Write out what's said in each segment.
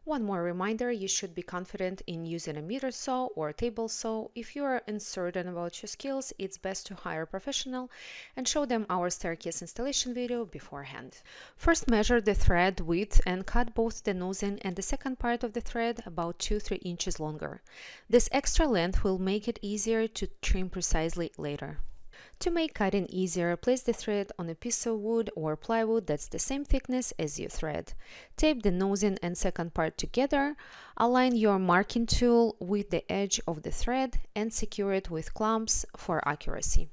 One more reminder, you should be confident in using a miter saw or a table saw. If you are uncertain about your skills, it's best to hire a professional and show them our staircase installation video beforehand. First, measure the thread width and cut both the nosing and the second part of the thread about 2-3 inches longer. This extra length will make it easier to trim precisely later. To make cutting easier, place the thread on a piece of wood or plywood that's the same thickness as your thread. Tape the nosing and second part together, align your marking tool with the edge of the thread, and secure it with clamps for accuracy.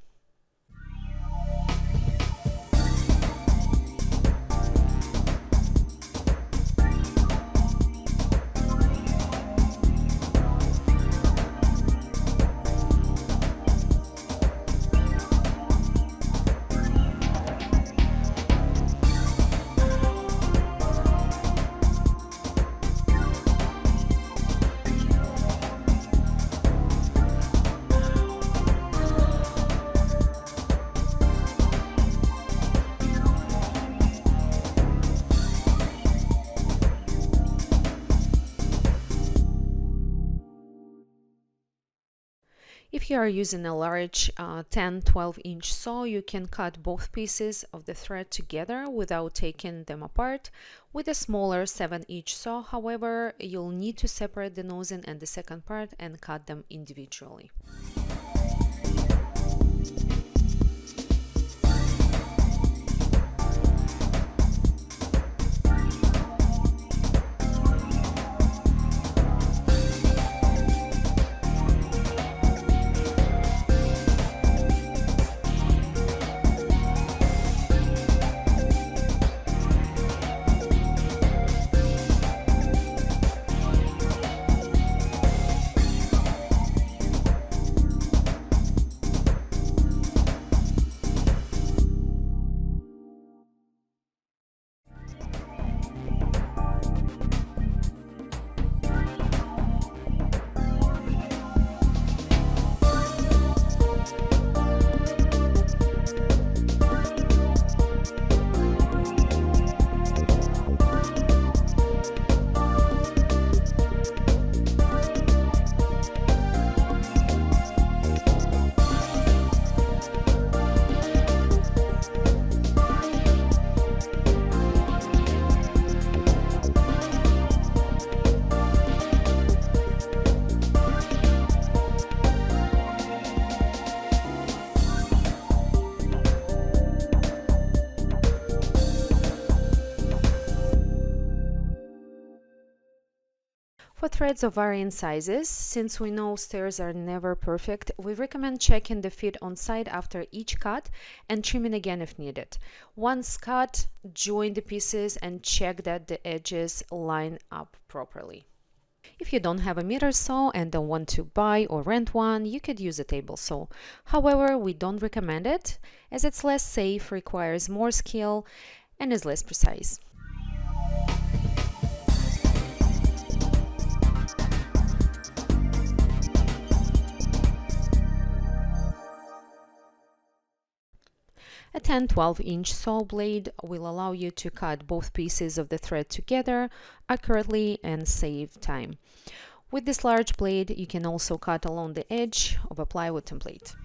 If you are using a large 10-12 inch saw, you can cut both pieces of the thread together without taking them apart. With a smaller 7-inch saw, however, you'll need to separate the nosing and the second part and cut them individually. For threads of varying sizes, since we know stairs are never perfect, we recommend checking the fit on site after each cut and trimming again if needed. Once cut, join the pieces and check that the edges line up properly. If you don't have a miter saw and don't want to buy or rent one, you could use a table saw. However, we don't recommend it as it's less safe, requires more skill, and is less precise. A 10-12 inch saw blade will allow you to cut both pieces of the thread together accurately and save time. With this large blade, you can also cut along the edge of a plywood template.